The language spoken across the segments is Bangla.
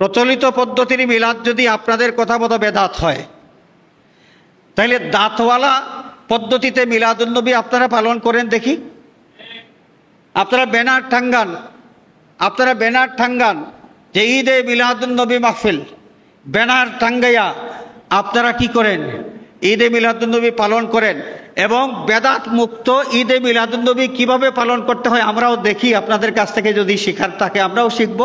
প্রচলিত পদ্ধতির মিলাদ যদি আপনাদের কথা মতো বেদাত হয়, তাহলে দাঁতওয়ালা পদ্ধতিতে মিলাদুন্নবী আপনারা পালন করেন দেখি। আপনারা ব্যানার টাঙ্গান যে ঈদে মিলাদুন্নবী মাহফিল, ব্যানার টাঙ্গাইয়া আপনারা কি করেন? ঈদে মিলাদুন্নবী পালন করেন। এবং বেদাত মুক্ত ঈদে মিলাদুন্নবী কিভাবে পালন করতে হয় আমরাও দেখি, আপনাদের কাছ থেকে যদি শিখার থাকে আমরাও শিখব।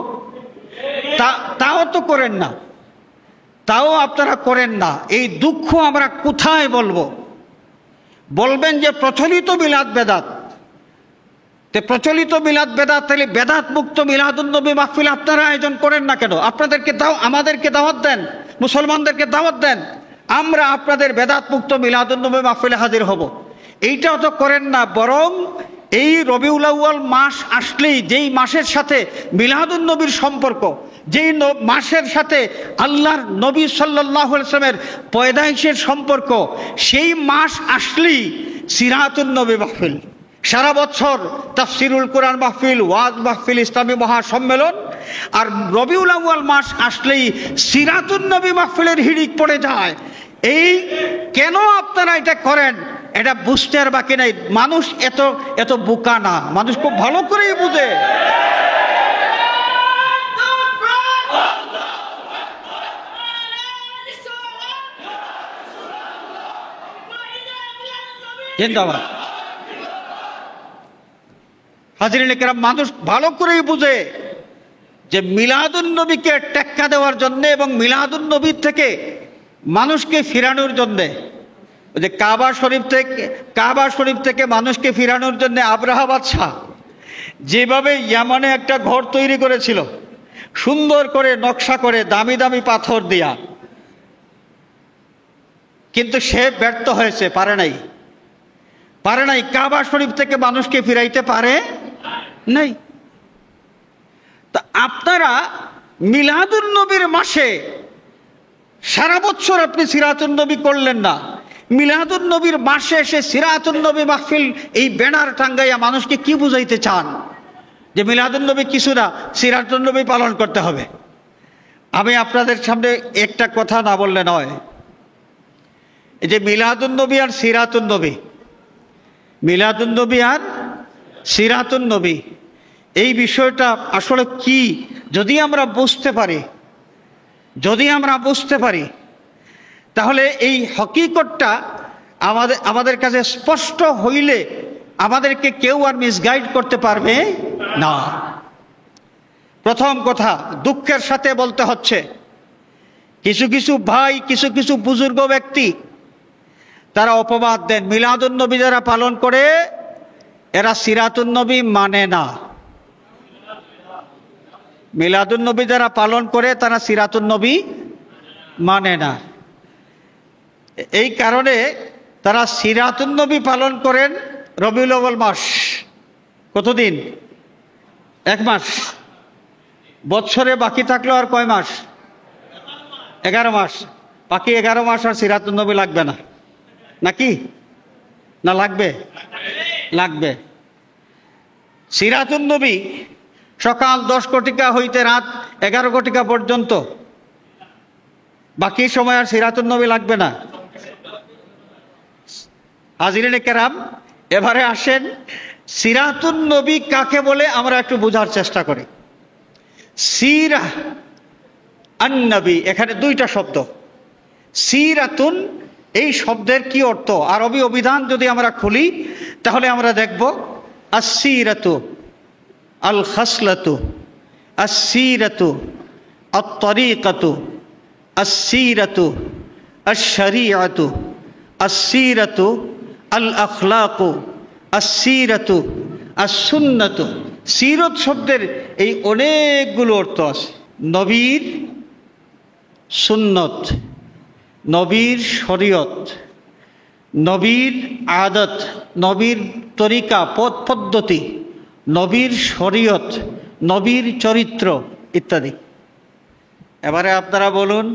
তাও তো করেন না, তাও আপনারা করেন না। এই দুঃখ আমরা কোথায় বলবো? বলবেন যে প্রচলিত মিলাদ বেদাত। প্রচলিত মিলাদ বেদাত, তাহলে বেদাত মুক্ত মিলাদুন্নবী মাহফিল আপনারা আয়োজন করেন না কেন? আমাদেরকে দাওয়াত দেন, মুসলমানদেরকে দাওয়াত দেন, আমরা আপনাদের বেদাত মুক্ত মিলাদুন্নবী মাহফিলে হাজির হব। এইটাও তো করেন না। বরং এই রবিউল আউয়াল মাস আসলেই, যেই মাসের সাথে মিলাদুন্নবীর সম্পর্ক, যেই মাসের সাথে আল্লাহর নবী সাল্লাল্লাহু আলাইহি ওয়াসাল্লামের পয়দাইশের সম্পর্ক, সেই মাস আসলেই সিরাতুন্নবী মাহফিল, সারা বছর তাফসিরুল কোরআন মাহফিল, ওয়াজ মাহফিল, ইসলামী মহাসম্মেলন। আর রবিউল আউয়াল মাস আসলেই সিরাতুন্নবী মাহফিলের হিড়িক পড়ে যায়। এই কেন আপনারা এটা করেন এটা বুঝতে আর বাকি নাই। মানুষ এত বোকা না, মানুষ খুব ভালো করেই বুঝে। জিন্দাবাদ। হাজিরিন কেরাম, মানুষ ভালো করেই বুঝে যে মিলাদুন্নবীকে টেক্কা দেওয়ার জন্য এবং মিলাদুন্নবীর থেকে মানুষকে ফিরানোর জন্যে, ওই যে কাবা শরীফ থেকে মানুষকে ফিরানোর জন্য আব্রাহা বাদশাহ যেভাবে ইয়ামানে একটা ঘর তৈরি করেছিল, সুন্দর করে নকশা করে, দামি দামি পাথর দিয়া, কিন্তু সে ব্যর্থ হয়েছে, পারে নাই। কাবা শরীফ থেকে মানুষকে ফিরাইতে পারে নাই। তা আপনারা মিলাদুন্নবীর মাসে সারা বছর আপনি সিরাতুন্নবী করলেন না, মিলাদুন্নবীর মাসে এসে সিরাতুন্নবী মাহফিল এই ব্যানার টাঙ্গাইয়া মানুষকে কি বুঝাইতে চান? যে মিলাদুন্নবী কিছু না, সিরাতুন্নবী পালন করতে হবে। আমি আপনাদের সামনে একটা কথা না বললে নয়। এই যে মিলাদুন্নবী আর সিরাতুন্নবী, মিলাদুন্নবী আর সিরাতুন্নবী, এই বিষয়টা আসলে কি যদি আমরা বুঝতে পারি, তাহলে এই হকিকতটা আমাদের কাছে স্পষ্ট হইলে আমাদেরকে কেউ আর মিসগাইড করতে পারবে না। প্রথম কথা দুঃখের সাথে বলতে হচ্ছে, কিছু ভাই, কিছু বুজুর্গ ব্যক্তি তারা অপবাদ দেন, মিলাদুন্নবী যারা পালন করে এরা সিরাতুন্নবী মানে না। মিলাদুন্নবী যারা পালন করে তারা সিরাতুন্নবী মানে না। এই কারণে তারা সিরাতুন্নবী পালন করেন রবিউল আউয়াল মাস। কতদিন? 1 মাস। বছরে বাকি থাকলো আর কয় মাস? 11 মাস। বাকি 11 মাস আর সিরাতুন্নবী লাগবে না, নাকি? না লাগবে। সিরাতুন্নবী সকাল 10 ঘটিকা হইতে রাত 11 ঘটিকা পর্যন্ত, বাকি সময় আর সিরাতুন্নবী লাগবে না। হাজিরিনে কেরাম, এবারে আসেন সিরাতুন্নবী কাকে বলে আমরা একটু বোঝার চেষ্টা করি। সিরা আন-নবী, এখানে 2টা শব্দ। সিরাতুন, এই শব্দের কি অর্থ? আরবি অভিধান যদি আমরা খুলি তাহলে আমরা দেখব আস-সিরাতু আল খাসলাতু, আস-সিরাতু আত-তরিকাতু, আস-সিরাতু আশ-শরীআতু, আস-সিরাতু আল আখলাকু, আস-সিরাতু আস-সুন্নাতু। সিরত শব্দের এই অনেকগুলো অর্থ আছে। নবীর সুন্নত, নবীর শরীয়ত, নবীর আদত, নবীর তরিকা, পথ পদ্ধতি, নবীর শরীয়ত, নবীর চরিত্র ইত্যাদি। এবারে আপনারা বলুন,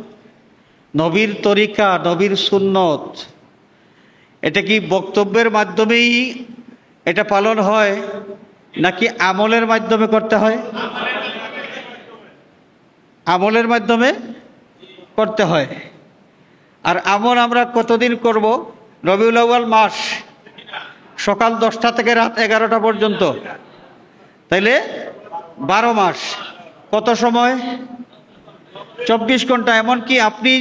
নবীর তরিকা, নবীর সুন্নত, এটা কি বক্তব্যের মাধ্যমেই এটা পালন হয় নাকি আমলের মাধ্যমে করতে হয়? আমলের মাধ্যমে করতে হয়। আর আমল আমরা কতদিন করব? রবিউল আউয়াল মাস, সকাল 10টা থেকে রাত 11টা পর্যন্ত, তাইলে 12 মাস। কত সময়? 24 ঘন্টা। এমনকি আপনি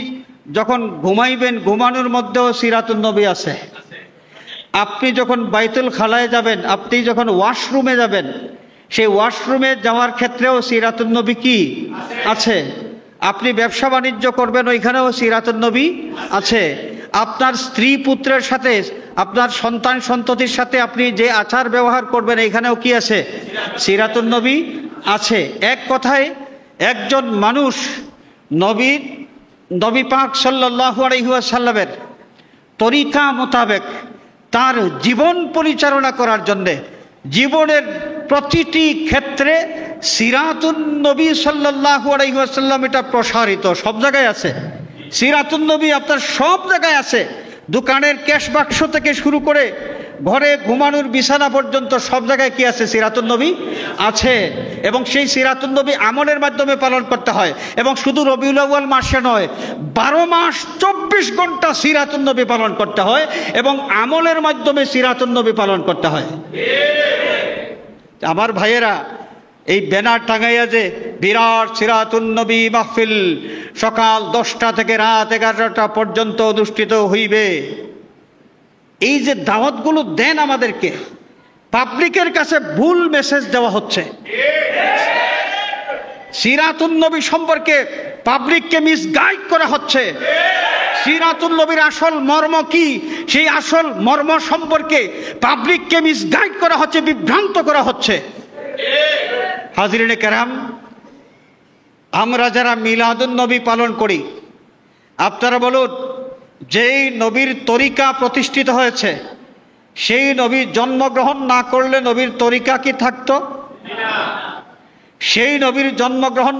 যখন ঘুমাইবেন, ঘুমানোর মধ্যেও সিরাতুন নবী আছে। আপনি যখন বাইতুল খালায় যাবেন, আপনি যখন ওয়াশরুমে যাবেন, সেই ওয়াশরুমে যাওয়ার ক্ষেত্রেও সিরাতুন নবী কি আছে। আপনি ব্যবসা বাণিজ্য করবেন, ওইখানেও সিরাতুন নবী আছে। আপনার স্ত্রী পুত্রের সাথে, আপনার সন্তান সন্ততির সাথে আপনি যে আচার ব্যবহার করবেন, এইখানেও কি আছে? সিরাতুন নবী আছে। এক কথায় একজন মানুষ নবী পাক সাল্লাল্লাহু আলাইহি ওয়াসাল্লামের তরিকা মোতাবেক তার জীবন পরিচালনা করার জন্যে, জীবনের প্রতিটি ক্ষেত্রে সিরাতুন নবী সাল্লাল্লাহু আলাইহি ওয়াসাল্লাম এটা প্রসারিত, সব জায়গায় আছে। সিরাতুন নবী আপনার সব জায়গায় আছে। দোকানের ক্যাশ বাক্স থেকে শুরু করে ঘরে ঘুমানোর বিছানা পর্যন্ত সব জায়গায় কি আছে? সিরাতুন নবী আছে। এবং সেই সিরাতুন নবী আমলের মাধ্যমে পালন করতে হয়। এবং শুধু রবিউল আউয়াল মাসে নয়, 12 মাস 24 ঘন্টা সিরাতুন নবী পালন করতে হয় এবং আমলের মাধ্যমে সিরাতুন নবী পালন করতে হয়। আমার ভাইয়েরা, এই ব্যানার টাঙাইয়া যে বিরাট সিরাতুন নবী মাহফিল সকাল 10টা থেকে রাত 11টা পর্যন্ত অনুষ্ঠিত হইবে, এই যে দাওয়াতগুলো দেন আমাদেরকে, পাবলিকের কাছে ভুল মেসেজ দেওয়া হচ্ছে। সিরাতুন নবী সম্পর্কে পাবলিককে মিসগাইড করা হচ্ছে। সিরাতুন নবীর আসল মর্ম কি, সেই আসল মর্ম সম্পর্কে পাবলিককে মিসগাইড করা হচ্ছে, বিভ্রান্ত করা হচ্ছে। হাজিরিনে কেরাম, আমরা যারা মিলাদুন নবী পালন করি, আপনারা বলুন, যেই নবীর তরিকা প্রতিষ্ঠিত হয়েছে, সেই নবীর জন্মগ্রহণ না করলে নবীর তরিকা কি থাকতো? সেই নবীর জন্মগ্রহণ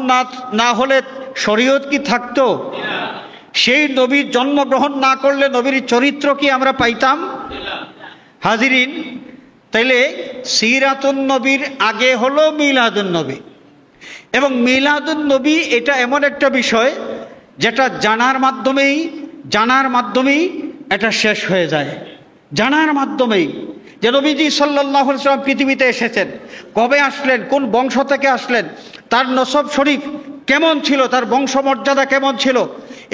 না হলে শরীয়ত কি থাকতো? সেই নবীর জন্মগ্রহণ না করলে নবীর চরিত্র কি আমরা পাইতাম? হাজিরিন, তাইলে সিরাতুন নবীর আগে হলো মিলাদুন নবী। এবং মিলাদুন নবী এটা এমন একটা বিষয় যেটা জানার মাধ্যমেই এটা শেষ হয়ে যায়। জানার মাধ্যমেই যে নবীজি সাল্লাল্লাহু আলাইহি ওয়াসাল্লাম পৃথিবীতে এসেছেন, কবে আসলেন, কোন বংশ থেকে আসলেন, তার নসব শরীফ কেমন ছিল, তার বংশমর্যাদা কেমন ছিল,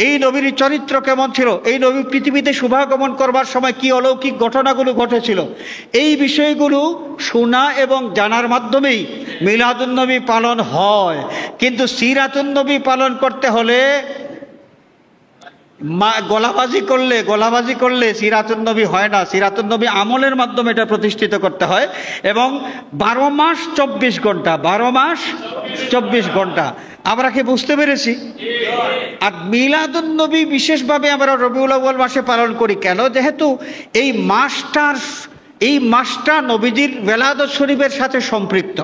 এই নবীর চরিত্র কেমন ছিল, এই নবী পৃথিবীতে শুভাগমন করবার সময় কি অলৌকিক ঘটনাগুলো ঘটেছিল, এই বিষয়গুলো শোনা এবং জানার মাধ্যমেই মিলাদুন নবী পালন হয়। কিন্তু সিরাতুন নবী পালন করতে হলে গলাবাজি করলে সিরাতুন নবী হয় না। সিরাতুন নবী আমলের মাধ্যমে এটা প্রতিষ্ঠিত করতে হয়। এবং 12 মাস 24 ঘন্টা, 12 মাস 24 ঘন্টা। আমরা কি বুঝতে পেরেছি? আর মিলাদুন নবী বিশেষভাবে আমরা রবিউল আউয়াল মাসে পালন করি কেন? যেহেতু এই মাসটা নবীজির বেলাদত শরীফের সাথে সম্পৃক্ত।